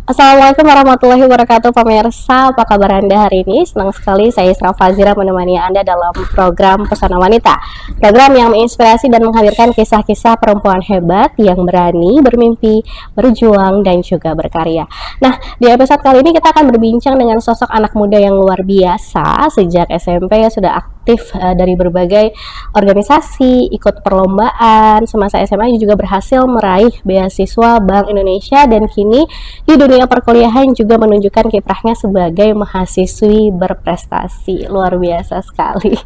Assalamualaikum warahmatullahi wabarakatuh pemirsa, apa kabar Anda hari ini? Senang sekali saya Isra Fazira menemani Anda dalam program Pesona Wanita. Program yang menginspirasi dan menghadirkan kisah-kisah perempuan hebat yang berani, bermimpi, berjuang, dan juga berkarya. Nah, di episode kali ini kita akan berbincang dengan sosok anak muda yang luar biasa. Sejak SMP sudah aktif dari berbagai organisasi, ikut perlombaan. Semasa SMA juga berhasil meraih beasiswa Bank Indonesia dan kini di dunia perkuliahan juga menunjukkan kiprahnya sebagai mahasiswi berprestasi. Luar biasa sekali.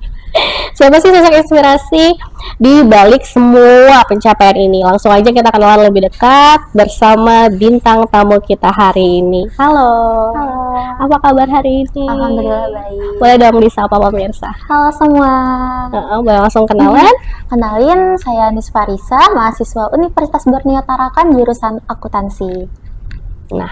Siapa sih sosok inspirasi di balik semua pencapaian ini? Langsung aja kita kenalan lebih dekat bersama bintang tamu kita hari ini. Halo. Halo, Apa kabar hari ini? alhamdulillah baik. Boleh dong disapa pemirsa. Halo semua. Boleh langsung kenalan? Kenalin, saya Nis Farisa, mahasiswa Universitas Borneo Tarakan, jurusan akuntansi. Nah,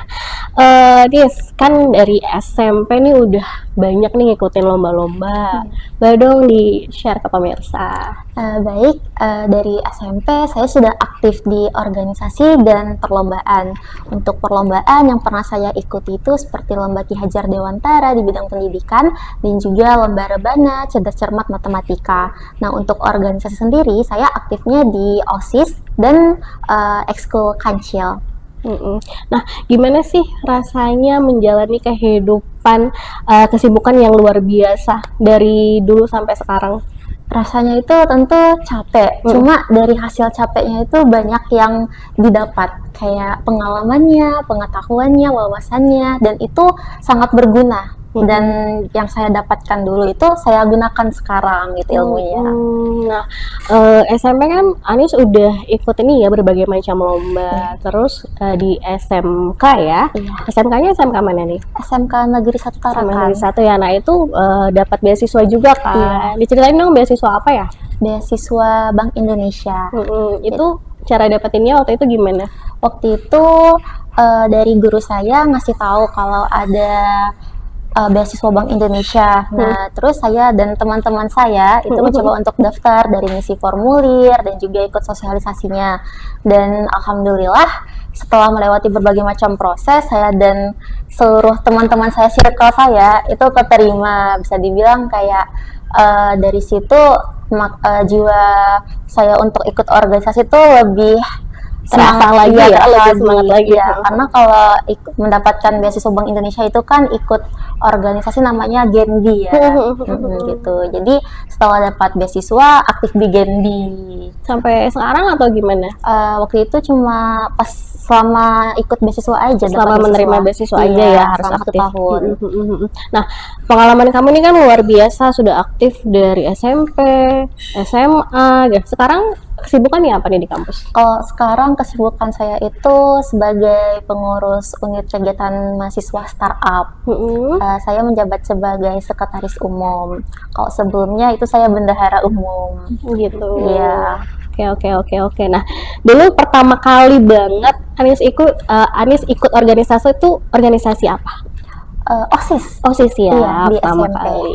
Dis, kan dari SMP nih udah banyak nih ngikutin lomba-lomba. Boleh dong di-share ke pemirsa. Baik, dari SMP saya sudah aktif di organisasi dan perlombaan. Untuk perlombaan yang pernah saya ikuti itu seperti Lomba Ki Hajar Dewantara di bidang pendidikan dan juga Lomba Rebana Cerdas Cermat Matematika. Nah, untuk organisasi sendiri saya aktifnya di OSIS dan Ekskul Kancil. Nah, gimana sih rasanya menjalani kehidupan kesibukan yang luar biasa dari dulu sampai sekarang? Rasanya itu tentu capek, cuma dari hasil capeknya itu banyak yang didapat, kayak pengalamannya, pengetahuannya, wawasannya, dan itu sangat berguna. Dan yang saya dapatkan dulu itu saya gunakan sekarang gitu ilmunya. Nah, SMP kan Anis udah ikut ini ya berbagai macam lomba. Terus di SMK ya. Iya. SMK-nya SMK mana nih? SMK Negeri 1 Tarakan. Negeri 1 ya. Nah, itu dapat beasiswa juga kan. Diceritain dong beasiswa apa ya? Beasiswa Bank Indonesia. Itu cara dapetinnya waktu itu gimana? Waktu itu dari guru saya ngasih tahu kalau ada beasiswa Bank Indonesia. Nah, terus saya dan teman-teman saya itu mencoba untuk daftar dari ngisi formulir dan juga ikut sosialisasinya. Dan alhamdulillah setelah melewati berbagai macam proses, saya dan seluruh teman-teman saya, circle saya itu keterima. Bisa dibilang kayak dari situ jiwa saya untuk ikut organisasi itu lebih Terasa lagi ya, lebih semangat lagi ya. Karena kalau mendapatkan beasiswa Bank Indonesia itu kan ikut organisasi namanya Genbi ya. Gitu. Jadi setelah dapat beasiswa aktif di Genbi. Sampai sekarang atau gimana? Waktu itu cuma pas selama ikut beasiswa aja. Selama menerima beasiswa aja ya harus aktif. 1 tahun. Nah, pengalaman kamu ini kan luar biasa, sudah aktif dari SMP, SMA. Sekarang kesibukannya apa nih di kampus? Kalau sekarang kesibukan saya itu sebagai pengurus unit kegiatan mahasiswa startup. Saya menjabat sebagai sekretaris umum. Kalau sebelumnya itu saya bendahara umum. Gitu. Iya. Oke. Nah, dulu pertama kali banget Anis ikut organisasi itu organisasi apa? OSIS ya, iya, di pertama SMP. kali.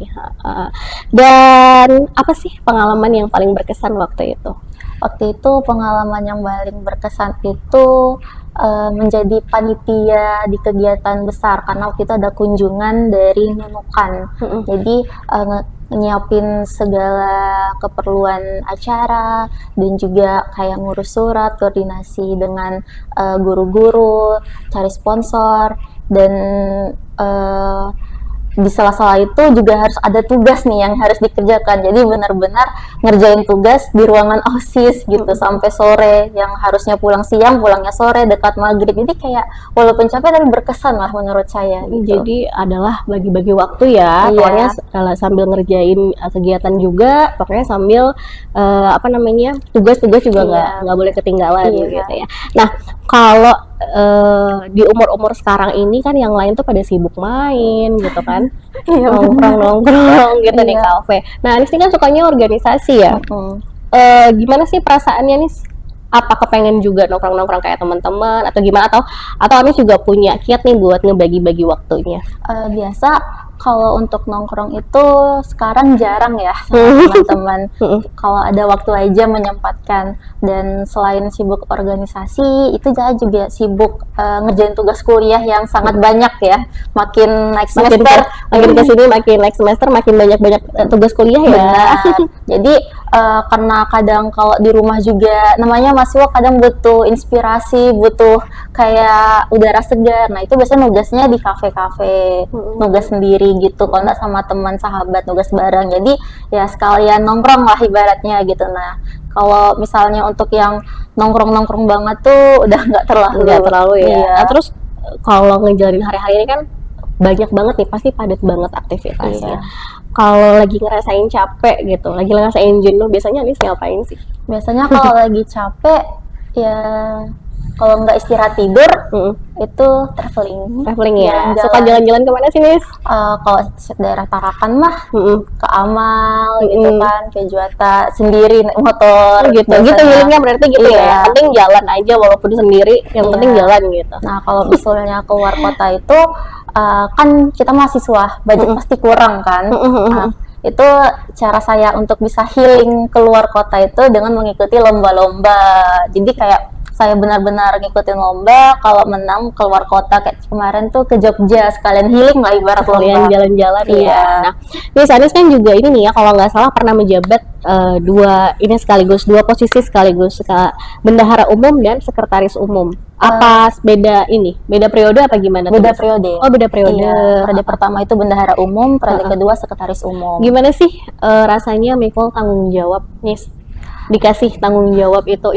Dan apa sih pengalaman yang paling berkesan waktu itu? Waktu itu pengalaman yang paling berkesan itu menjadi panitia di kegiatan besar karena waktu itu ada kunjungan dari Nunukan. Jadi nyiapin segala keperluan acara dan juga kayak ngurus surat, koordinasi dengan guru-guru, cari sponsor dan di sela-sela itu juga harus ada tugas nih yang harus dikerjakan. Jadi benar-benar ngerjain tugas di ruangan OSIS gitu sampai sore, yang harusnya pulang siang pulangnya sore dekat maghrib. Jadi kayak walaupun capek tapi berkesan lah menurut saya gitu. Jadi adalah bagi-bagi waktu ya, pokoknya sambil ngerjain kegiatan juga, pokoknya sambil tugas-tugas juga nggak boleh ketinggalan gitu ya. Nah, kalau di umur-umur sekarang ini kan yang lain tuh pada sibuk main gitu kan, nongkrong gitu di kafe. Nah, Anis ini kan sukanya organisasi ya. Gimana sih perasaannya nih? Apa kepengen juga nongkrong-nongkrong kayak teman-teman atau gimana, atau Anis juga punya kiat nih buat ngebagi-bagi waktunya? Biasa Kalau untuk nongkrong itu sekarang jarang ya sama teman-teman. Kalau ada waktu aja menyempatkan. Dan selain sibuk organisasi, itu saya juga sibuk ngerjain tugas kuliah yang sangat banyak ya. Makin naik semester, makin kesini makin next semester makin banyak tugas kuliah ya. benar. Jadi karena kadang kalau di rumah juga namanya mahasiswa kadang butuh inspirasi, butuh kayak udara segar. Nah itu biasanya nugasnya di kafe-kafe, nugas sendiri gitu. Kalau nggak sama teman sahabat nugas bareng. Jadi ya sekalian nongkrong lah ibaratnya gitu. Nah kalau misalnya untuk yang nongkrong-nongkrong banget tuh udah nggak terlalu ya. Iya. Nah, terus kalau ngejalanin hari-hari ini kan banyak banget nih, pasti padat banget aktivitasnya. Iya. Kalau lagi ngerasain capek gitu, lagi ngerasain jenuh, biasanya Anis ngapain sih? Biasanya kalau lagi capek ya kalau nggak istirahat tidur itu traveling. Traveling ya. Jalan-jalan. Suka jalan-jalan kemana sih, Nis? Kalau daerah Tarakan mah ke Amal gitu kan, ke Juwata sendiri naik motor Gitu biasanya. healingnya berarti gitu Iya. ya. Yang penting jalan aja walaupun sendiri, yang Iya. penting jalan gitu. Nah kalau misalnya keluar kota itu kan kita mahasiswa, budget pasti kurang kan. Nah, itu cara saya untuk bisa healing keluar kota itu dengan mengikuti lomba-lomba. Jadi kayak saya benar-benar ngikutin lomba, kalau menang keluar kota kayak kemarin tuh ke Jogja, sekalian healing lah ibarat Kalian lomba. jalan-jalan Iya. ya. Nah, Nis Anis kan juga ini nih ya, kalau nggak salah pernah menjabat dua posisi sekaligus, bendahara umum dan sekretaris umum. Apa beda periode apa gimana? Beda tuh? periode. Oh, beda periode. Iya, periode pertama itu bendahara umum, periode kedua sekretaris umum. Gimana sih rasanya mikul tanggung jawab, Nis? Dikasih tanggung jawab itu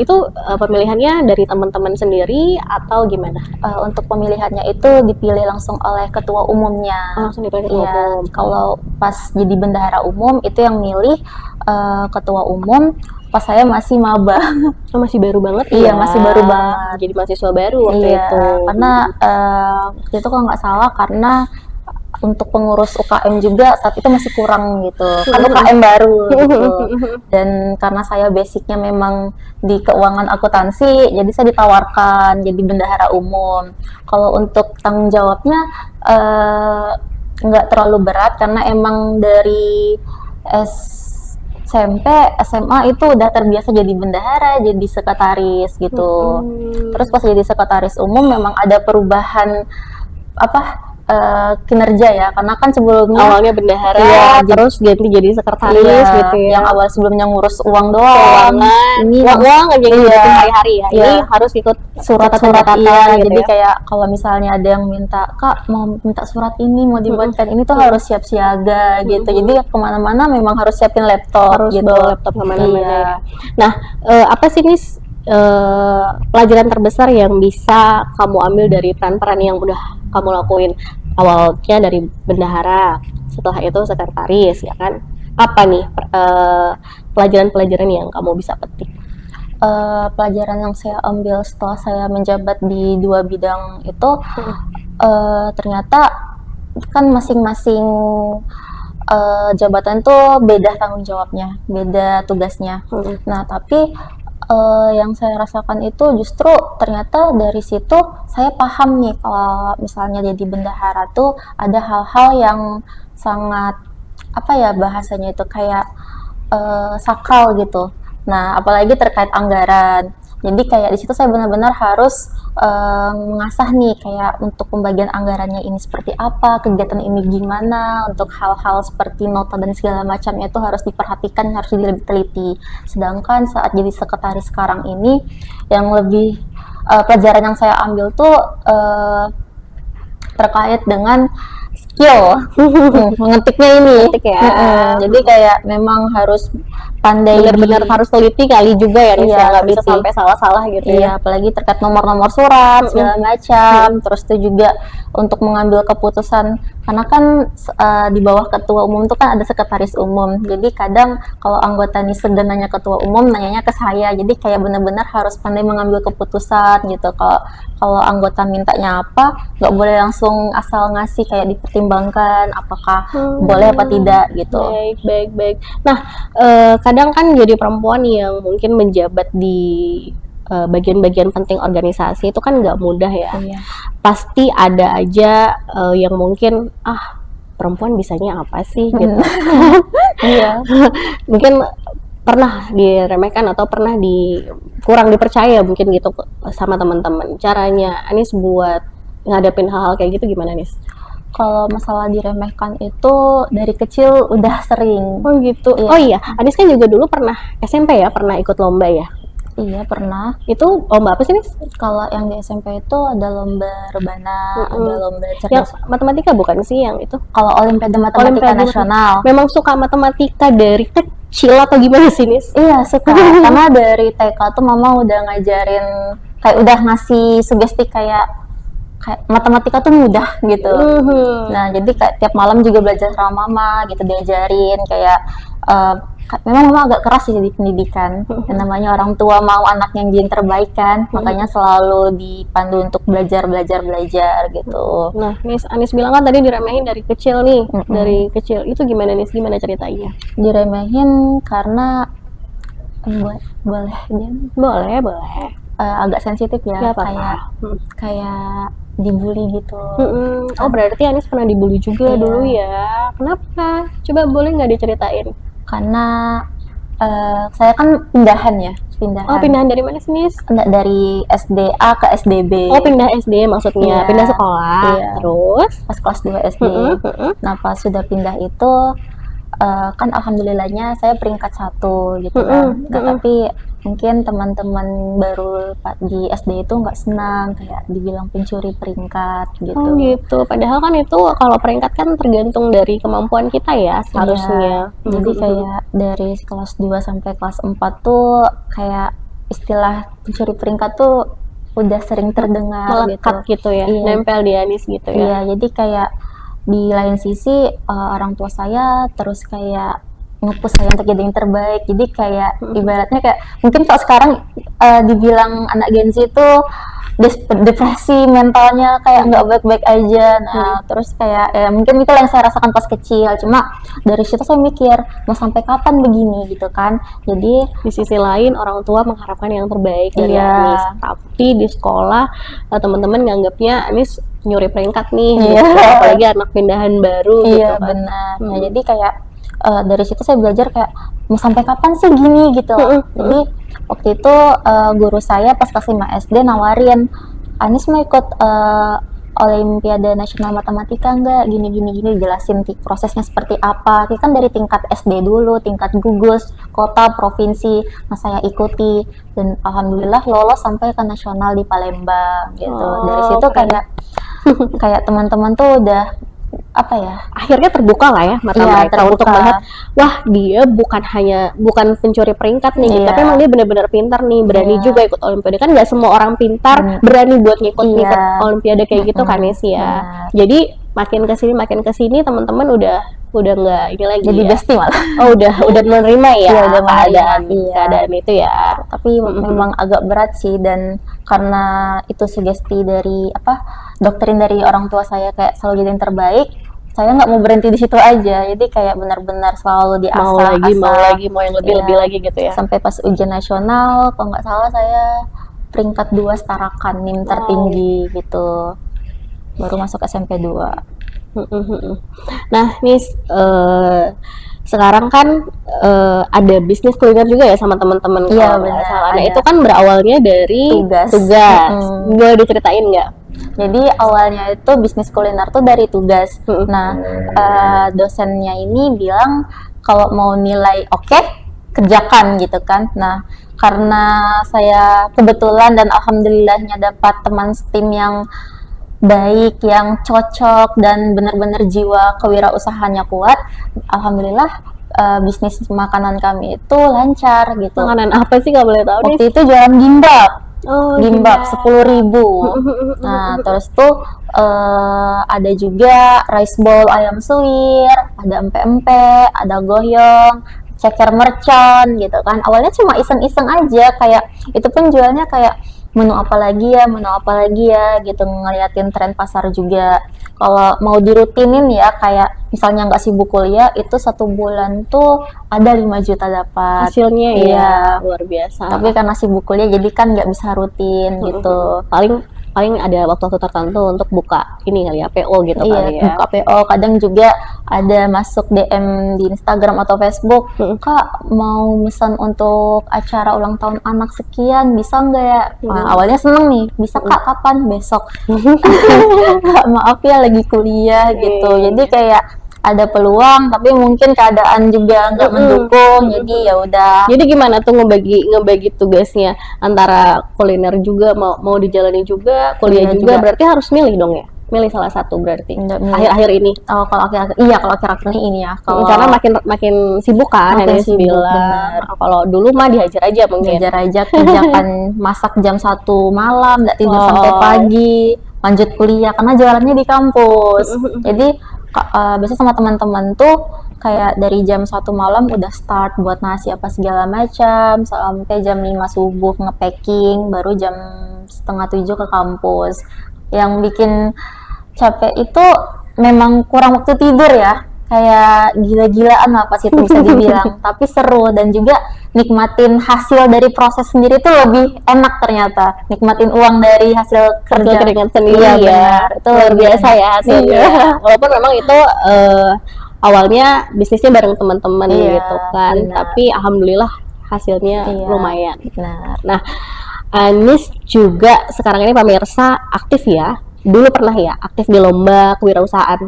pemilihannya dari teman-teman sendiri atau gimana? Untuk pemilihannya itu dipilih langsung oleh ketua umumnya. Langsung dipilih ketua Iya, umum. kalau pas jadi bendahara umum itu yang milih ketua umum pas saya masih maba. Oh, masih baru banget Iya, ya? masih baru banget. Jadi mahasiswa baru waktu Iya, itu. karena waktu itu kalau nggak salah karena untuk pengurus UKM juga saat itu masih kurang gitu, kan UKM baru gitu. Dan karena saya basicnya memang di keuangan akuntansi, jadi saya ditawarkan jadi bendahara umum. Kalau untuk tanggung jawabnya nggak terlalu berat karena emang dari SMP, SMA itu udah terbiasa jadi bendahara, jadi sekretaris gitu. Terus pas jadi sekretaris umum memang ada perubahan kinerja ya, karena kan sebelumnya Awalnya bendahara, Iya, terus ganti jadi sekretaris iya, gitu ya. yang awal sebelumnya ngurus uang doang, Keuangan, ini uang aja yang Iya. ngikutin hari-hari ya. Iya. Ini harus ikut surat-surat catatan iya, gitu jadi ya. kayak kalau misalnya ada yang minta, Kak mau minta surat ini mau dibuatkan ini tuh harus siap siaga gitu. Jadi kemana-mana memang harus siapin laptop harus gitu. bawa laptop kemana-mana Iya. ya. Nah, apa sih Nis pelajaran terbesar yang bisa kamu ambil dari peran-peran yang udah kamu lakuin? Awalnya dari bendahara, setelah itu sekretaris, ya kan? Apa nih pelajaran-pelajaran yang kamu bisa petik? Pelajaran yang saya ambil setelah saya menjabat di dua bidang itu ternyata kan masing-masing jabatan tuh beda tanggung jawabnya, beda tugasnya. Nah, tapi yang saya rasakan itu justru ternyata dari situ saya paham nih kalau misalnya jadi bendahara tuh ada hal-hal yang sangat bahasanya itu kayak sakral gitu. Nah, apalagi terkait anggaran. Jadi kayak di situ saya benar-benar harus mengasah nih kayak untuk pembagian anggarannya ini seperti apa, kegiatan ini gimana, untuk hal-hal seperti nota dan segala macamnya itu harus diperhatikan, harus lebih teliti. Sedangkan saat jadi sekretaris sekarang ini yang lebih pelajaran yang saya ambil tuh terkait dengan skill mengetiknya ini. Mengetik ya. Jadi kayak memang harus pandai Benar-benar harus teliti kali juga ya, Nis, Iya, ya, nggak bisa teliti. sampai salah-salah gitu ya. Iya, apalagi terkait nomor-nomor surat segala macam. Terus itu juga untuk mengambil keputusan karena kan di bawah ketua umum itu kan ada sekretaris umum. Jadi kadang kalau anggota nih segan nanya ketua umum nanyanya ke saya. Jadi kayak benar-benar harus pandai mengambil keputusan gitu. Kalau anggota mintanya apa, nggak boleh langsung asal ngasih, kayak dipertimbangkan apakah boleh apa tidak gitu. Baik. Nah, kadang kan jadi perempuan yang mungkin menjabat di bagian-bagian penting organisasi itu kan nggak mudah ya. Iya. Pasti ada aja yang mungkin perempuan bisanya apa sih gitu. Iya. Mungkin pernah diremehkan atau pernah kurang dipercaya mungkin gitu sama teman-teman. Caranya Anis buat ngadepin hal-hal kayak gitu gimana, Nis? Kalau masalah diremehkan itu dari kecil udah sering. Oh gitu. Iya. Oh iya, Anis kan juga dulu pernah SMP ya, pernah ikut lomba ya. Iya, pernah. Itu lomba apa sih, Nis? Kalau yang di SMP itu ada lomba rebana, ada lomba Yang cerdas. matematika bukan sih yang itu? Kalau Olimpiade Matematika Olimpiade Nasional. Memang suka matematika dari kecil atau gimana sih, Nis? Iya, suka. Karena dari TK tuh mama udah ngajarin, kayak udah ngasih sugesti kayak matematika tuh mudah gitu. Nah, jadi kayak tiap malam juga belajar sama mama gitu, diajarin kayak memang mama agak keras sih di pendidikan. Yang namanya orang tua mau anaknya yang jadi terbaik kan, makanya selalu dipandu untuk belajar gitu. Nah, Anis bilang kan tadi diremehin dari kecil nih, dari kecil. Itu gimana, Nis? Gimana ceritanya? Diremehin karena boleh Boleh. agak sensitif ya, Gak apa-apa. kayak dibully gitu. Oh, berarti Anis pernah dibully juga Iya. dulu ya? Kenapa? Coba boleh nggak diceritain? Karena saya kan pindahan. Oh, pindahan dari mana sih, Nis? Enggak, dari SDA ke SDB. Oh, pindah SD maksudnya, Iya. pindah sekolah. Iya. Terus? Pas kelas 2 SD. Nah, pas sudah pindah itu kan alhamdulillahnya saya peringkat 1 gitu kan. Nah, tapi mungkin teman-teman baru di SD itu nggak senang, kayak dibilang pencuri peringkat gitu. Oh gitu. Padahal kan itu kalau peringkat kan tergantung dari kemampuan kita ya seharusnya. Iya. Jadi kayak dari kelas 2 sampai kelas 4 tuh kayak istilah pencuri peringkat tuh udah sering terdengar Melekat gitu ya, Iya. nempel di Anis gitu ya. Iya, jadi kayak di lain sisi orang tua saya terus kayak nge-push saya untuk jadi yang terbaik. Jadi kayak ibaratnya kayak mungkin kalau sekarang dibilang anak Gen Z itu depresi mentalnya kayak nggak baik-baik aja. Nah, terus kayak ya mungkin itu yang saya rasakan pas kecil. Cuma dari situ saya mikir mau sampai kapan begini gitu kan. Jadi Di sisi lain orang tua mengharapkan yang terbaik dari Iya. Anis, tapi di sekolah teman-teman nganggapnya Anis nyuri peringkat nih, Iya. gitu. Apalagi anak pindahan baru gitu iya kan. benar. Nah, jadi kayak dari situ saya belajar kayak mau sampai kapan sih gini gitu. Jadi waktu itu guru saya pas kelas 5 SD nawarin, Anis mau ikut Olimpiade Nasional Matematika nggak? Gini jelasin prosesnya seperti apa. Kita kan dari tingkat SD dulu, tingkat gugus, kota, provinsi. Nah, saya ikuti dan alhamdulillah lolos sampai ke nasional di Palembang gitu. Dari situ keren. kayak teman-teman tuh udah apa ya? Akhirnya terbuka lah ya mata Iya, mereka terbuka. untuk melihat, wah dia bukan pencuri peringkat nih, gitu, Iya. tapi emang dia benar-benar pintar nih, berani Iya. juga ikut Olimpiade. Kan nggak semua orang pintar berani buat ngikut Iya. Olimpiade kayak gitu kan ya sih ya. Benar. Jadi makin kesini teman-teman udah nggak ini lagi Jadi ya. bestie malah. Oh udah menerima ya, Iya, udah menerima, iya. keadaan itu ya. Tapi memang agak berat sih, dan karena itu sugesti dari doktrin dari orang tua saya kayak selalu jadi yang terbaik, saya nggak mau berhenti di situ aja. Jadi kayak benar-benar selalu diasah, mau yang lebih Iya. lagi gitu ya. Sampai pas ujian nasional kalau nggak salah saya peringkat 2 setarakan NIM tertinggi gitu, baru masuk SMP 2. Nah, Nis, sekarang kan ada bisnis kuliner juga ya sama teman-teman. Iya, kalau nggak benar, salah. Nah, ada. itu kan berawalnya dari Tugas. Boleh diceritain nggak? Jadi awalnya itu bisnis kuliner tuh dari tugas. Nah, dosennya ini bilang kalau mau nilai oke, kerjakan gitu kan. Nah, karena saya kebetulan dan alhamdulillahnya dapat teman setim yang baik, yang cocok dan benar-benar jiwa kewirausahanya kuat, alhamdulillah bisnis makanan kami itu lancar gitu. Makanan apa sih kalau boleh tahu, Nis? Waktu itu jualan gimbap. Oh, Gimbap 10.000. Nah, terus tuh ada juga rice bowl ayam suwir, ada empe-empe, ada goyong, ceker mercon gitu kan. Awalnya cuma iseng-iseng aja, kayak itu pun jualnya kayak menu apa lagi ya gitu, ngeliatin tren pasar juga. Kalau mau dirutinin ya, kayak misalnya nggak sibuk kuliah, itu 1 bulan tuh ada 5 juta dapat. Hasilnya Iya. ya luar biasa. Tapi karena sibuk kuliah jadi kan nggak bisa rutin gitu. paling paling ada waktu-waktu tertentu untuk buka ini kali ya, PO gitu Iya, kali ya. buka PO. Kadang juga ada masuk DM di Instagram atau Facebook, Kak mau pesan untuk acara ulang tahun anak sekian, bisa nggak ya? Wah, awalnya seneng nih, bisa Kak, kapan? Besok. Kak, maaf ya lagi kuliah gitu. Jadi kayak ada peluang, tapi mungkin keadaan juga nggak mendukung. Jadi ya udah. Jadi gimana tuh ngebagi tugasnya antara kuliner juga mau dijalani juga, kuliah Kuliah juga, juga. berarti harus milih dong ya? Milih salah satu berarti. Nggak milih. Akhir-akhir ini. Oh, kalau akhir-akhir ini ini ya. Kalau Karena makin sibuk kan, Makin Nenek sibuk, bilang. benar. Kalau dulu mah dihajar aja mungkin. belajar aja kerjakan masak jam 1 malam, nggak tidur Oh. sampai pagi, lanjut kuliah karena jualannya di kampus. Jadi biasanya sama teman-teman tuh kayak dari jam 1 malam udah start buat nasi apa segala macam sampai jam 5 subuh nge-packing, baru jam setengah 7 ke kampus. Yang bikin capek itu memang kurang waktu tidur ya, kayak gila-gilaan lah pas itu bisa dibilang. Tapi seru dan juga nikmatin hasil dari proses sendiri tuh lebih enak ternyata. Nikmatin uang dari hasil Kerja kerja. keringat sendiri Iya, ya. benar. Itu luar lebih biasa enak. ya hasilnya. Iya. Walaupun memang itu awalnya bisnisnya bareng teman-teman Iya, gitu kan. benar. Tapi alhamdulillah hasilnya Iya. lumayan. Benar. Nah, Anis juga sekarang ini pemirsa aktif ya. Dulu pernah ya aktif di lomba kewirausahaan,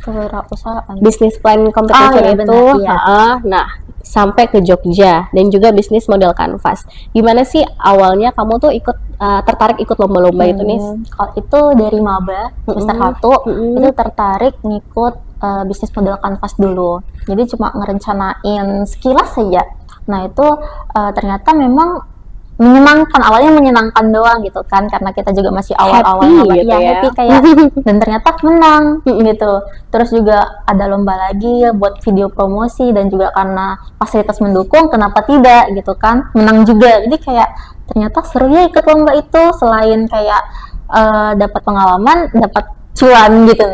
Kewirausahaan. bisnis plan competition iya, itu. benar, iya. Nah, sampai ke Jogja dan juga bisnis model kanvas. Gimana sih awalnya kamu tuh tertarik ikut lomba-lomba itu nih? Kalau itu dari maba semester 1 itu tertarik ngikut bisnis model kanvas dulu. Jadi cuma ngerencanain sekilas saja. Nah itu ternyata memang menyenangkan, awalnya menyenangkan doang gitu kan, karena kita juga masih awal-awal Happy maba. gitu Iya, ya. happy kayak dan ternyata menang gitu. Terus juga ada lomba lagi buat video promosi dan juga karena fasilitas mendukung, kenapa tidak gitu kan, menang juga. Jadi kayak ternyata seru ya ikut lomba itu, selain kayak dapat pengalaman, dapat cuan gitu.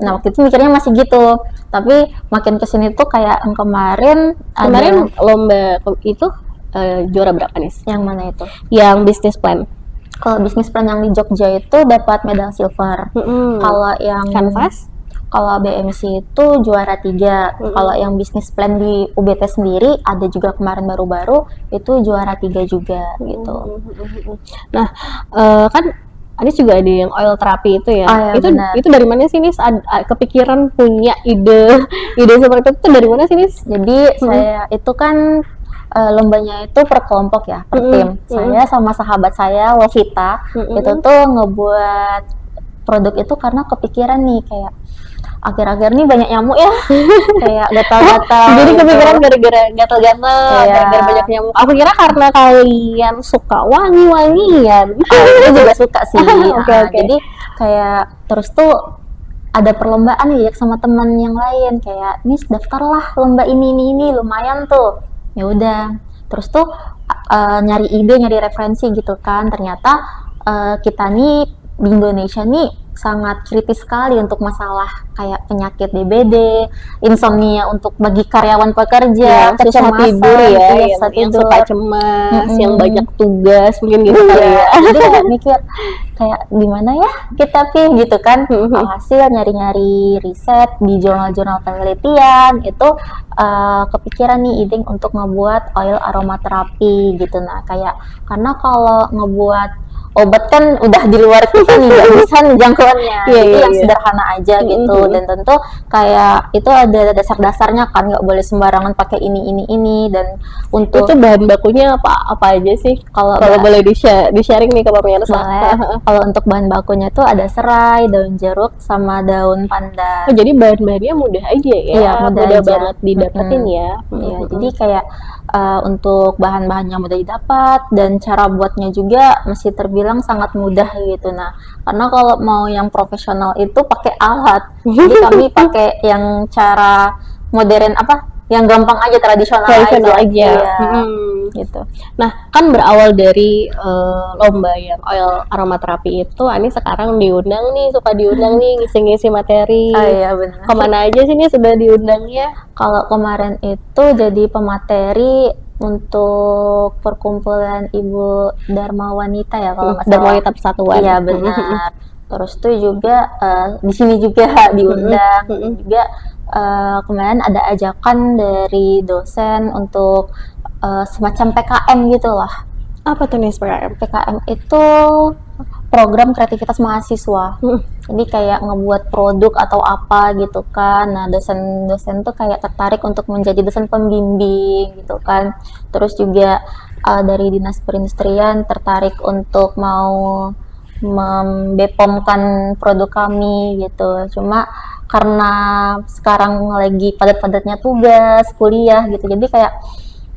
Nah waktu itu mikirnya masih gitu, tapi makin kesini tuh kayak kemarin Kemarin lomba itu juara berapa nih? yang mana itu? Yang bisnis plan. Kalau bisnis plan yang di Jogja itu dapat medal silver. Kalau yang Kanvas? Kalau BMC itu juara 3. Kalau yang bisnis plan di UBT sendiri ada juga kemarin baru-baru itu juara 3 juga gitu. Nah, kan Anis juga ada yang oil terapi itu ya. Iya, benar. Itu dari mana sih Nis? Kepikiran punya ide seperti itu dari mana sih Nis? Jadi saya itu kan lombanya itu per kelompok ya, per tim. Saya sama sahabat saya Lovita itu tuh ngebuat produk itu karena kepikiran nih kayak akhir-akhir ini banyak nyamuk ya, kayak gatal-gatal. Jadi gitu. kepikiran gara-gara gatal-gatal, Iya. gara-gara banyak nyamuk. Aku kira karena kalian suka wangi-wangian. Aku juga suka sih. Oke. Jadi kayak terus tuh ada perlombaan ya sama teman yang lain, kayak Miss daftarlah lomba ini lumayan tuh. Ya udah, terus tuh nyari ide, nyari referensi gitu kan. Ternyata kita nih di Indonesia nih sangat kritis sekali untuk masalah kayak penyakit DBD, insomnia untuk bagi karyawan pekerja, Susah tidur ya, yang suka cemas, yang banyak tugas mungkin gitu kali ya. Jadi kayak mikir kayak gimana ya kita gitu kan. Hasil nyari-nyari riset di jurnal-jurnal penelitian itu kepikiran nih ide untuk ngebuat oil aromaterapi gitu. Nah kayak karena kalau ngebuat obat kan udah di luar kita nih, nggak bisa nih jangkauannya. Jadi yang sederhana aja gitu. Dan tentu kayak itu ada dasar-dasarnya kan, nggak boleh sembarangan pakai ini. Dan untuk itu bahan bakunya apa aja sih? Kalau boleh di-sharing nih ke pemirsa. Kalau untuk bahan bakunya tuh ada serai, daun jeruk, sama daun pandan. Oh, jadi bahan-bahannya mudah aja ya? Iya, mudah aja. Banget didapetin ya? Iya, jadi kayak untuk bahan-bahan yang mudah didapat dan cara buatnya juga masih terbilang sangat mudah gitu. Nah, karena kalau mau yang profesional itu pakai alat, jadi kami pakai yang cara modern yang gampang aja, tradisional aja. Iya. Gitu. Nah, kan berawal dari lomba yang oil aromaterapi itu, Ani sekarang suka diundang nih ngisi-ngisi materi. Iya benar. Kemana aja sih nih sudah diundangnya? Kalau kemarin itu jadi pemateri untuk perkumpulan Ibu Dharma Wanita ya kalau nggak Dan salah. wanita persatuan. Iya benar. Terus tuh juga di sini juga diundang. Juga kemarin ada ajakan dari dosen untuk semacam PKM gitu lah. Apa tuh nih PKM? PKM itu program kreativitas mahasiswa. Jadi kayak ngebuat produk atau apa gitu kan. Nah, dosen-dosen tuh kayak tertarik untuk menjadi dosen pembimbing gitu kan. Terus juga dari Dinas Perindustrian tertarik untuk mau membepomkan produk kami gitu. Cuma karena sekarang lagi padat-padatnya tugas, kuliah gitu. Jadi kayak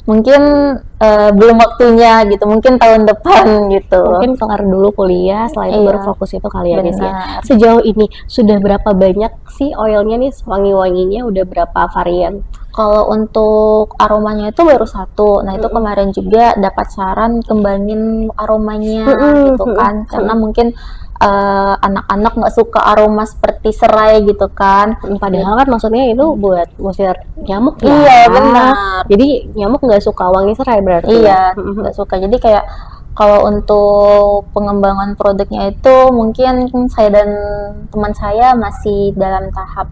mungkin belum waktunya gitu, mungkin tahun depan gitu. Mungkin kelar dulu kuliah, setelah itu Iya. baru fokus itu kali ya Nis ya. Benar. Sejauh ini sudah berapa banyak sih oilnya nih, wangi-wanginya udah berapa varian? Kalau untuk aromanya itu baru satu. Nah, itu kemarin juga dapat saran kembangin aromanya gitu kan. Karena mungkin anak-anak nggak suka aroma seperti serai gitu kan. Padahal kan maksudnya itu buat ngusir nyamuk ya. Iya, benar. Jadi nyamuk nggak suka wangi serai berarti. Iya, nggak suka. Jadi kayak kalau untuk pengembangan produknya itu mungkin saya dan teman saya masih dalam tahap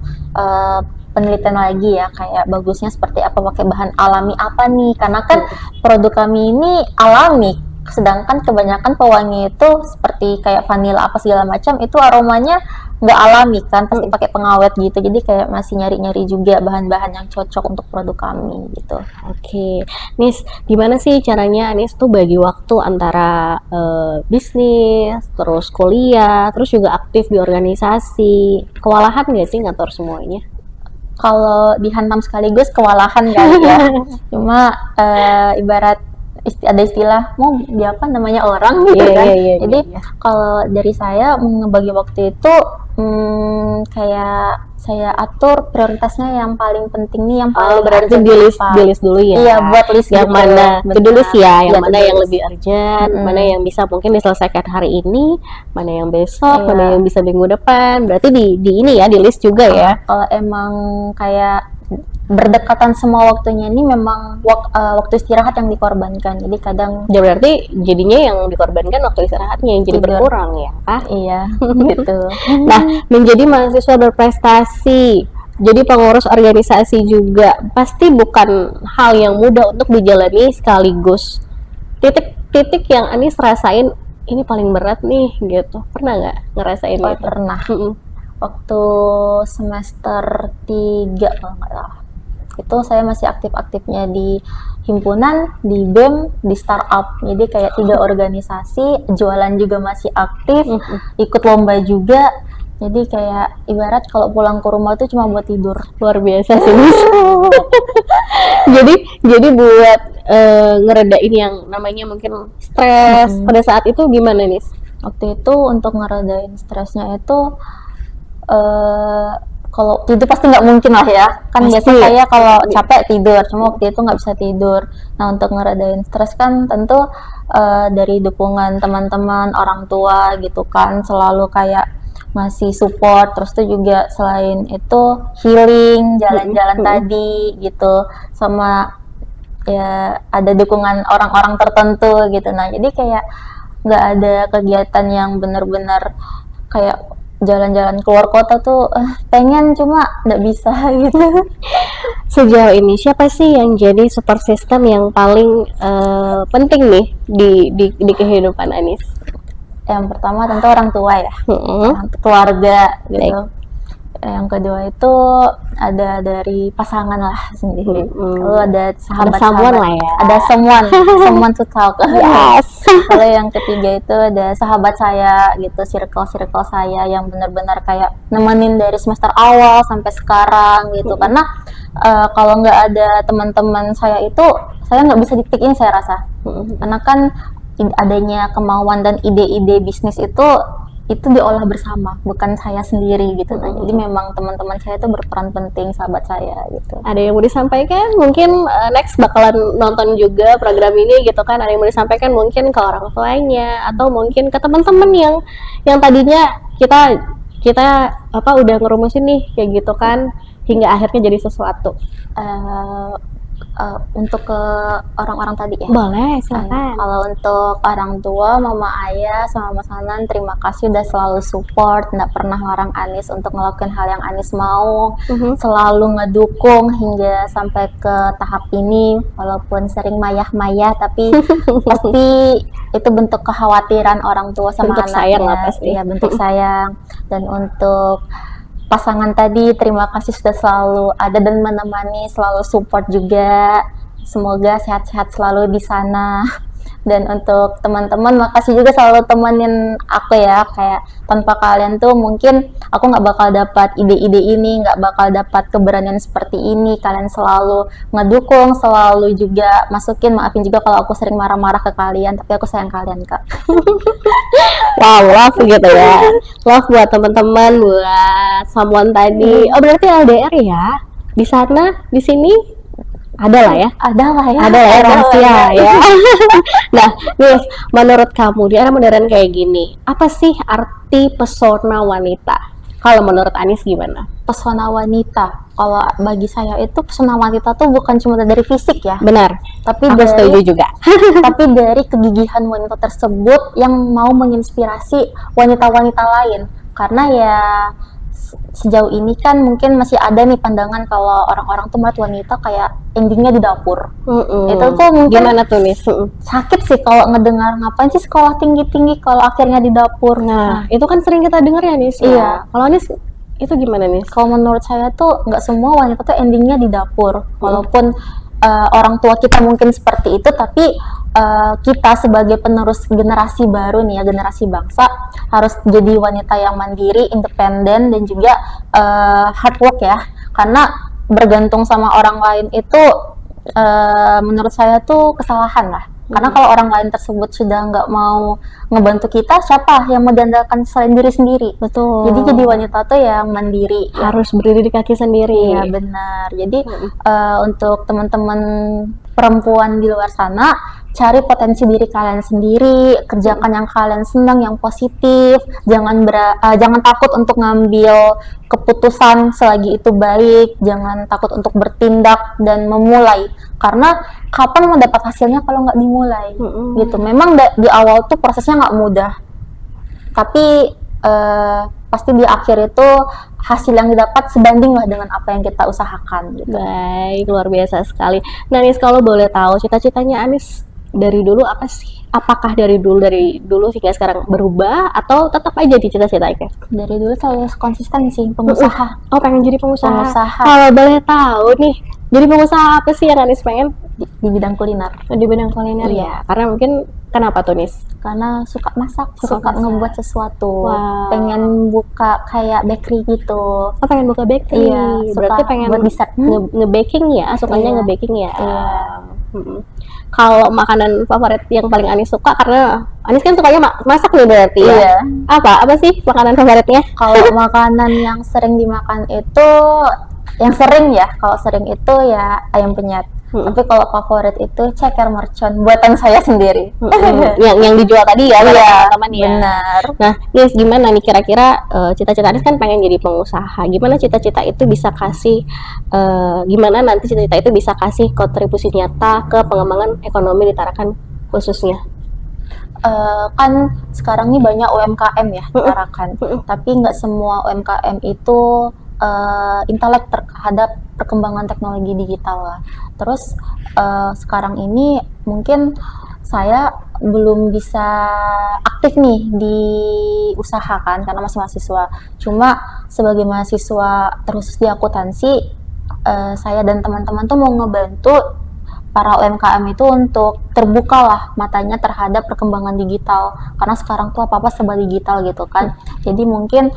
penelitian lagi ya, kayak bagusnya seperti apa, pakai bahan alami apa nih, karena kan produk kami ini alami, sedangkan kebanyakan pewangi itu seperti kayak vanila apa segala macam itu aromanya nggak alami kan, pasti pakai pengawet gitu. Jadi kayak masih nyari-nyari juga bahan-bahan yang cocok untuk produk kami gitu. Oke, Nis, gimana sih caranya Nis tuh bagi waktu antara bisnis, terus kuliah, terus juga aktif di organisasi? Kewalahan nggak sih ngatur semuanya? Kalau dihantam sekaligus kewalahan kali ya. Cuma ibarat ada istilah mau apa namanya orang gitu kan. Jadi kalau dari saya ngebagi waktu itu kayak saya atur prioritasnya yang paling penting nih, yang paling berarti urgent di list dulu ya. Iya, buat list yang gitu. mana Benar. to-do list ya, yang Iya, mana to-do yang list. lebih urgent, mana yang bisa mungkin diselesaikan hari ini, mana yang besok, Iya. mana yang bisa minggu depan. Berarti di ini ya, di list juga ya. Kalau emang kayak berdekatan semua waktunya ini memang waktu istirahat yang dikorbankan. Jadi kadang Ya berarti jadinya yang dikorbankan waktu istirahatnya yang jadi Tidur. berkurang ya, Kak? iya gitu. Nah, menjadi mahasiswa berprestasi, jadi pengurus organisasi juga pasti bukan hal yang mudah untuk dijalani sekaligus. Titik-titik yang Anis rasain ini paling berat nih gitu. Pernah nggak ngerasain Oh, itu? pernah. Waktu semester 3 kalau nggak salah. Itu saya masih aktif-aktifnya di himpunan, di BEM, di startup. Jadi kayak 3 organisasi, jualan juga masih aktif, ikut lomba juga. Jadi kayak ibarat kalau pulang ke rumah tuh cuma buat tidur. Luar biasa sih, Nis. jadi buat ngeredain yang namanya mungkin stres pada saat itu gimana, Nis? Waktu itu untuk ngeredain stresnya itu kalau tidur pasti nggak mungkin lah ya, kan Pasti. biasa saya kalau capek tidur, cuma waktu itu nggak bisa tidur. Nah, untuk ngeredain stres kan tentu dari dukungan teman-teman, orang tua gitu kan, selalu kayak ngasih support. Terus tuh juga selain itu healing, jalan-jalan tadi gitu, sama ya ada dukungan orang-orang tertentu gitu. Nah, jadi kayak nggak ada kegiatan yang benar-benar kayak jalan-jalan keluar kota tuh pengen cuma nggak bisa gitu. Sejauh ini siapa sih yang jadi support system yang paling penting nih di kehidupan Anis? Yang pertama tentu orang tua ya, keluarga gitu. Yang kedua itu ada dari pasangan lah sendiri. Lalu ada sahabat-sahabat, someone lah ya. ada someone to talk. Yes. Kalau yang ketiga itu ada sahabat saya gitu, circle saya yang benar-benar kayak nemenin dari semester awal sampai sekarang gitu. Karena kalau nggak ada teman-teman saya itu, saya nggak bisa di titik ini saya rasa. Karena kan adanya kemauan dan ide-ide bisnis itu diolah bersama, bukan saya sendiri gitu. Nah, jadi memang teman-teman saya itu berperan penting, sahabat saya gitu. Ada yang mau disampaikan? Mungkin next bakalan nonton juga program ini gitu kan. Ada yang mau disampaikan mungkin ke orang tuanya atau mungkin ke teman-teman yang tadinya kita udah ngerumusin nih kayak gitu kan hingga akhirnya jadi sesuatu. untuk ke orang-orang tadi ya. Boleh, silakan. Kalau untuk orang tua, mama ayah sama Mas Hanan, terima kasih udah selalu support, nggak pernah larang Anis untuk ngelakuin hal yang Anis mau, selalu ngedukung hingga sampai ke tahap ini, walaupun sering mayah-mayah, tapi pasti itu bentuk kekhawatiran orang tua sama Bentuk anaknya. sayang lah pasti. Iya, bentuk sayang. Dan untuk pasangan tadi, terima kasih sudah selalu ada dan menemani, selalu support juga. Semoga sehat-sehat selalu di sana. Dan untuk teman-teman, makasih juga selalu temenin aku ya. Kayak tanpa kalian tuh mungkin aku nggak bakal dapat ide-ide ini, nggak bakal dapat keberanian seperti ini. Kalian selalu ngedukung, selalu juga masukin. Maafin juga kalau aku sering marah-marah ke kalian, tapi aku sayang kalian, Kak. Wow, love gitu ya. Love buat teman-teman, buat someone tadi. Oh, berarti LDR ya? Di sana, di sini ada lah ya? Ada lah ya. Ada lah ya, rahasia lah ya. Nah, Nis, menurut kamu di era modern kayak gini, apa sih arti pesona wanita? Kalau menurut Anis gimana? Pesona wanita, kalau bagi saya itu pesona wanita tuh bukan cuma dari fisik ya, Benar, tapi aku setuju juga. tapi dari kegigihan wanita tersebut yang mau menginspirasi wanita-wanita lain. Karena ya sejauh ini kan mungkin masih ada nih pandangan kalau orang-orang tuh melihat wanita kayak endingnya di dapur. Itu tuh mungkin Gimana tuh, Nis? sakit sih kalau ngedengar, ngapain sih sekolah tinggi-tinggi kalau akhirnya di dapur. Nah, itu kan sering kita dengar ya, Nis. Iya. Kalau Nis, itu gimana, Nis? Kalau menurut saya tuh nggak semua wanita tuh endingnya di dapur. Walaupun orang tua kita mungkin seperti itu, tapi kita sebagai penerus generasi baru nih ya, generasi bangsa, harus jadi wanita yang mandiri, independen, dan juga hard work ya. Karena bergantung sama orang lain itu menurut saya tuh kesalahan lah. Karena kalau orang lain tersebut sudah nggak mau ngebantu kita, siapa yang mengandalkan selain diri sendiri? Betul. Jadi jadi wanita tuh yang mandiri, Harus berdiri di kaki sendiri. Iya benar. Jadi untuk teman-teman perempuan di luar sana, cari potensi diri kalian sendiri, kerjakan yang kalian senang, yang positif. Jangan takut untuk ngambil keputusan selagi itu baik. Jangan takut untuk bertindak dan memulai. Karena kapan mau dapat hasilnya kalau nggak dimulai? Gitu. Memang di awal tuh prosesnya nggak mudah. Tapi pasti di akhir itu hasil yang didapat sebanding lah dengan apa yang kita usahakan gitu. Baik, luar biasa sekali. Nah, Nis, kalau boleh tahu cita-citanya Anis dari dulu apa sih? Apakah dari dulu hingga sekarang berubah atau tetap aja di cita-citanya? Dari dulu selalu konsisten sih, pengusaha. Oh, pengen jadi pengusaha. Pengusaha. Kalau boleh tahu nih, jadi pengusaha apa sih yang Anis pengen? Di bidang kuliner. Di bidang kuliner ya. Karena mungkin kenapa tuh, Nis? Karena suka masak, suka masak. ngebuat sesuatu. Wow. Pengen buka kayak bakery gitu. Oh, pengen buka bakery. Iya, Berarti suka pengen buat dessert. nge-baking ya, sukanya Iya. nge-baking ya. Iya. Kalau makanan favorit yang paling Anis suka, karena Anis kan sukanya masak nih berarti ya. Iya. Apa sih makanan favoritnya? Kalau makanan yang sering dimakan itu, kalau sering itu ya ayam penyet. Tapi kalau favorit itu ceker mercon buatan saya sendiri. yang dijual tadi ya, Iya, teman-teman ya. benar. Nah, Nis, gimana nih kira-kira cita-cita Nis kan pengen jadi pengusaha. Gimana cita-cita itu bisa kasih gimana nanti cita-cita itu bisa kasih kontribusi nyata ke pengembangan ekonomi di Tarakan khususnya? Kan sekarang ini banyak UMKM ya di Tarakan, tapi nggak semua UMKM itu intelek terhadap perkembangan teknologi digital lah. Terus sekarang ini mungkin saya belum bisa aktif nih diusahakan karena masih mahasiswa. Cuma sebagai mahasiswa terkhusus di akuntansi, saya dan teman-teman tuh mau ngebantu para UMKM itu untuk terbuka lah matanya terhadap perkembangan digital, karena sekarang tuh apa-apa serba digital gitu kan. Jadi mungkin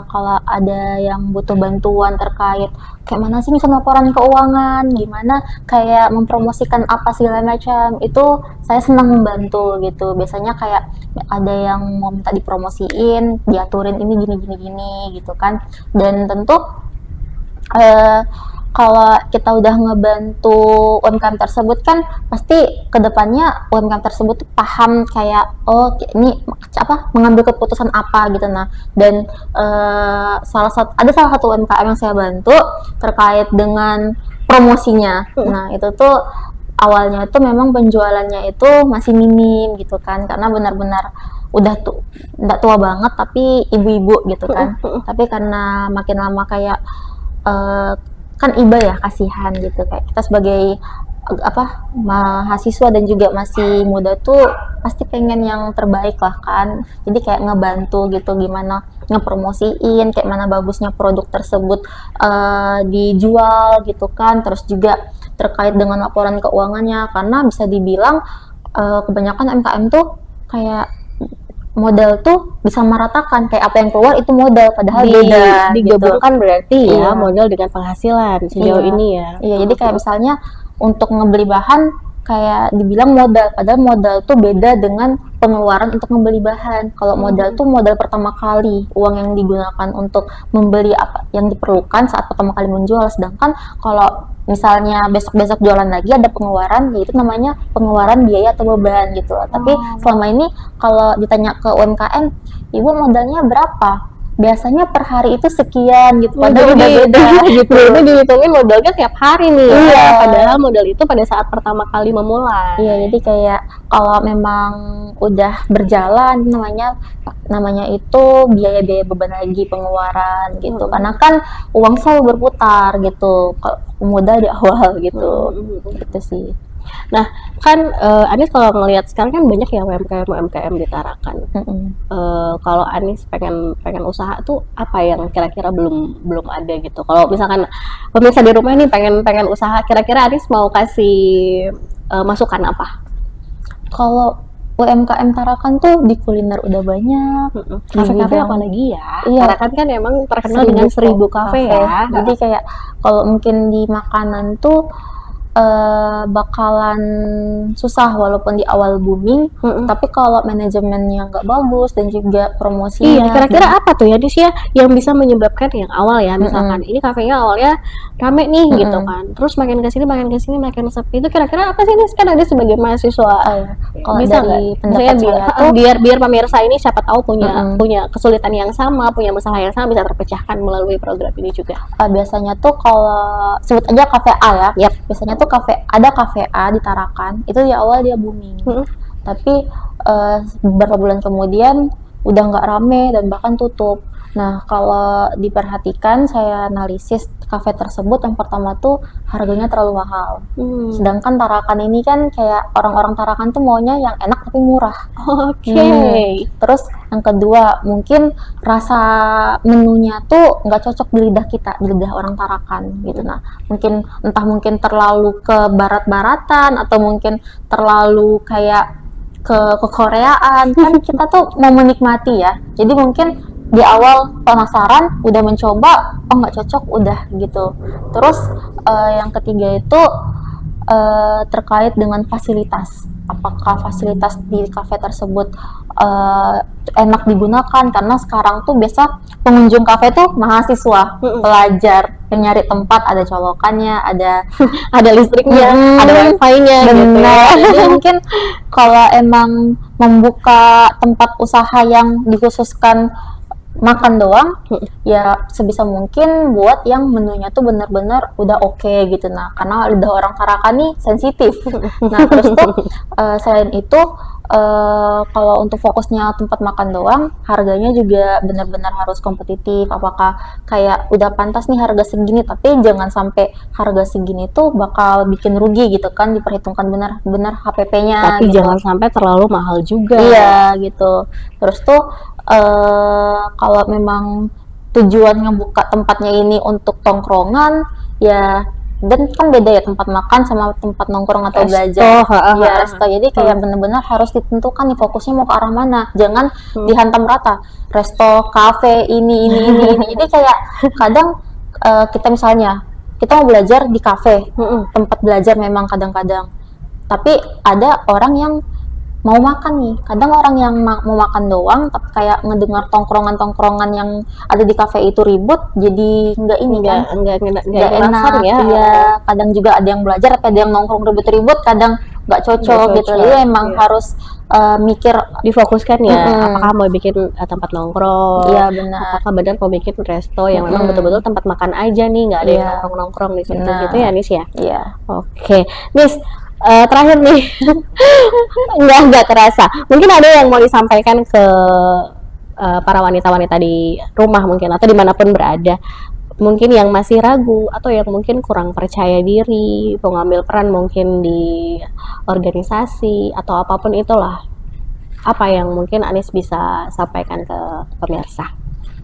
kalau ada yang butuh bantuan terkait kayak mana sih misal laporan keuangan, gimana kayak mempromosikan apa segala macam, itu saya senang membantu gitu. Biasanya kayak ada yang mau minta dipromosiin, diaturin ini gini gitu kan. Dan tentu kalau kita udah ngebantu UMKM tersebut kan pasti kedepannya UMKM tersebut tuh paham kayak oh ini mengambil keputusan apa gitu. Nah, dan salah satu UMKM yang saya bantu terkait dengan promosinya. Nah, itu tuh awalnya tuh memang penjualannya itu masih minim gitu kan, karena benar-benar udah tuh nggak tua banget tapi ibu-ibu gitu kan. Tapi karena makin lama kayak kan iba ya, kasihan gitu, kayak kita sebagai mahasiswa dan juga masih muda tuh pasti pengen yang terbaik lah kan, jadi kayak ngebantu gitu gimana ngepromosiin kayak mana bagusnya produk tersebut dijual gitu kan. Terus juga terkait dengan laporan keuangannya, karena bisa dibilang kebanyakan UMKM tuh kayak modal tuh disamaratakan, kayak apa yang keluar itu modal, padahal beda digabungkan gitu. berarti ya Iya. modal dengan penghasilan sejauh Iya. ini ya. Iya, jadi kayak misalnya untuk ngebeli bahan kayak dibilang modal, padahal modal tuh beda dengan pengeluaran untuk membeli bahan. Kalau modal tuh modal pertama kali, uang yang digunakan untuk membeli apa yang diperlukan saat pertama kali menjual. Sedangkan kalau misalnya besok-besok jualan lagi ada pengeluaran, yaitu namanya pengeluaran biaya atau beban gitu. Tapi selama ini kalau ditanya ke UMKM, ibu modalnya berapa? Biasanya per hari itu sekian gitu, padahal udah beda gitu. Ini dihitungin modalnya tiap hari nih. Iya. Ya. Padahal modal itu pada saat pertama kali memulai. Iya, jadi kayak kalau memang udah berjalan namanya itu biaya-biaya beban lagi, pengeluaran gitu. Karena kan uang selalu berputar gitu, kalau modal di awal gitu. Gitu sih. Nah, kan Anis kalau ngelihat sekarang kan banyak ya UMKM di Tarakan. Kalau Anis pengen usaha tuh apa yang kira-kira belum ada gitu. Kalau misalkan pemirsa di rumah ini pengen usaha, kira-kira Anis mau kasih masukan apa? Kalau UMKM Tarakan tuh di kuliner udah banyak. Kafe-kafe apalagi ya. Iya. Tarakan kan emang terkenal dengan 1000 kafe ya. Jadi kayak kalau mungkin di makanan tuh bakalan susah walaupun di awal booming, tapi kalau manajemennya nggak bagus dan juga promosinya. Iya, kira-kira apa tuh ya Dis ya yang bisa menyebabkan yang awal ya, misalkan ini kafenya awalnya rame nih gitu kan, terus makin kesini makin sepi, itu kira-kira apa sih Dis? Kan ada sebagai mahasiswa Kalau bisa dari nggak? pendapat Misalnya saya tuh biar pemirsa ini siapa tahu punya kesulitan yang sama, punya masalah yang sama, bisa terpecahkan melalui program ini juga. biasanya tuh kalau sebut aja kafe A ya, biasanya tuh ada kafe A di Tarakan, itu di awal dia booming, tapi beberapa bulan kemudian udah nggak rame dan bahkan tutup. Nah, kalau diperhatikan, saya analisis kafe tersebut, yang pertama tuh harganya terlalu mahal. Sedangkan Tarakan ini kan kayak orang-orang Tarakan tuh maunya yang enak tapi murah. Oke. Terus yang kedua, mungkin rasa menunya tuh nggak cocok di lidah kita, di lidah orang Tarakan gitu. Nah, mungkin terlalu ke barat-baratan atau mungkin terlalu kayak ke Koreaan. Kan kita tuh mau menikmati ya. Jadi mungkin di awal penasaran, udah mencoba, oh nggak cocok, udah gitu. Terus yang ketiga itu terkait dengan fasilitas. Apakah fasilitas di kafe tersebut enak digunakan? Karena sekarang tuh biasa pengunjung kafe tuh mahasiswa, pelajar yang nyari tempat, ada colokannya, ada listriknya, ada wifi-nya gitu ya. Jadi mungkin kalau emang membuka tempat usaha yang dikhususkan makan doang, ya sebisa mungkin buat yang menunya tuh benar-benar udah oke gitu. Nah, karena lidah orang Tarakan nih sensitif. Nah, terus tuh selain itu kalau untuk fokusnya tempat makan doang, harganya juga benar-benar harus kompetitif. Apakah kayak udah pantas nih harga segini, tapi jangan sampai harga segini tuh bakal bikin rugi gitu kan, diperhitungkan benar-benar HPP-nya. Tapi gitu. jangan sampai terlalu mahal juga. Iya gitu. Terus tuh kalau memang tujuan ngebuka tempatnya ini untuk tongkrongan, ya dan kan beda ya tempat makan sama tempat nongkrong atau belajar. Ya resto. Jadi kayak benar-benar harus ditentukan nih fokusnya mau ke arah mana. Jangan dihantam rata. Resto, kafe, ini. Jadi kayak kadang kita misalnya kita mau belajar di kafe, tempat belajar memang kadang-kadang. Tapi ada orang yang mau makan nih, kadang orang yang mau makan doang, tapi kayak ngedengar tongkrongan-tongkrongan yang ada di kafe itu ribut, jadi nggak enak enak ya. Iya, kadang juga ada yang belajar, tapi ada yang nongkrong ribut-ribut, kadang nggak cocok Nggak gitu. cocok, Jadi emang iya. harus mikir. Difokuskan ya, Mm-mm. apakah mau bikin tempat nongkrong, Iya benar. apakah benar mau bikin resto yang memang Mm-mm. betul-betul tempat makan aja nih, nggak ada yang Iya. nongkrong-nongkrong di situ Benar. gitu ya Nis ya. Iya. Oke, Nis, terakhir nih, nggak terasa. Mungkin ada yang mau disampaikan ke para wanita-wanita di rumah mungkin atau dimanapun berada, mungkin yang masih ragu atau yang mungkin kurang percaya diri, mau ngambil peran mungkin di organisasi atau apapun itulah. Apa yang mungkin Anis bisa sampaikan ke pemirsa?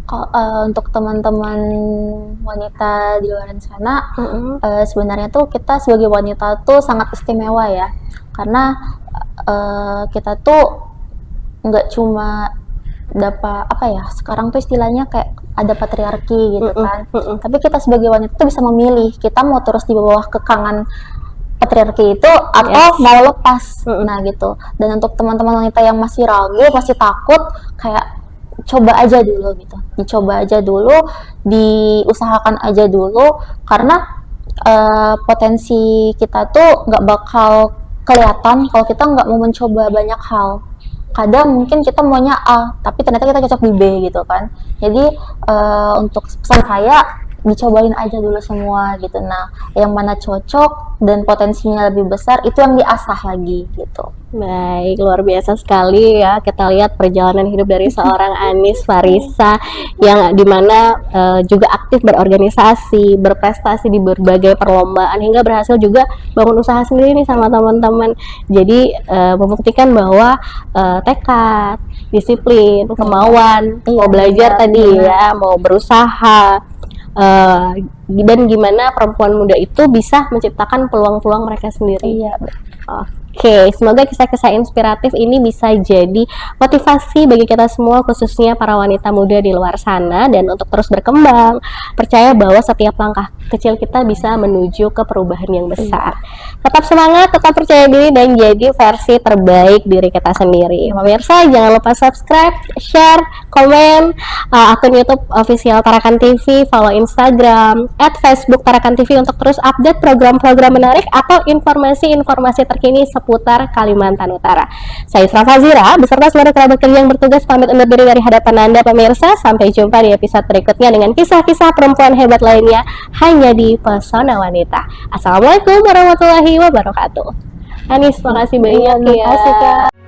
Kalau untuk teman-teman wanita di luar sana, Mm-mm. sebenarnya tuh kita sebagai wanita tuh sangat istimewa ya, karena kita tuh nggak cuma dapat apa ya, sekarang tuh istilahnya kayak ada patriarki gitu Mm-mm. kan, Mm-mm. tapi kita sebagai wanita tuh bisa memilih kita mau terus di bawah kekangan patriarki itu atau Yes. mau lepas. Mm-mm. Nah gitu. Dan untuk teman-teman wanita yang masih ragu, masih takut, kayak coba aja dulu gitu, dicoba aja dulu, diusahakan aja dulu, karena potensi kita tuh nggak bakal kelihatan kalau kita nggak mau mencoba banyak hal. Kadang mungkin kita maunya A, tapi ternyata kita cocok di B gitu kan. Jadi untuk pesan saya, dicobain aja dulu semua gitu. Nah, yang mana cocok dan potensinya lebih besar itu yang diasah lagi gitu. Baik, luar biasa sekali ya. Kita lihat perjalanan hidup dari seorang Anis Farisa yang dimana juga aktif berorganisasi, berprestasi di berbagai perlombaan hingga berhasil juga bangun usaha sendiri nih sama teman-teman. Jadi membuktikan bahwa tekad, disiplin, kemauan, Iya, mau belajar benar, tadi benar. ya, mau berusaha. Dan gimana perempuan muda itu bisa menciptakan peluang-peluang mereka sendiri. Iya, Oke, semoga kisah-kisah inspiratif ini bisa jadi motivasi bagi kita semua, khususnya para wanita muda di luar sana, dan untuk terus berkembang, percaya bahwa setiap langkah kecil kita bisa menuju ke perubahan yang besar. Tetap semangat, tetap percaya diri, dan jadi versi terbaik diri kita sendiri. Pemirsa, jangan lupa subscribe, share, komen akun YouTube official Tarakan TV, follow Instagram, @Facebook Tarakan TV untuk terus update program-program menarik atau informasi-informasi terkini seputar Kalimantan Utara. Saya Isra Fazira beserta seluruh kerabat kerja yang bertugas pamit undur diri dari hadapan Anda pemirsa. Sampai jumpa di episode berikutnya dengan kisah-kisah perempuan hebat lainnya hanya di Pesona Wanita. Assalamualaikum warahmatullahi wabarakatuh. Anis, makasih banyak Terima kasih, ya. Kak.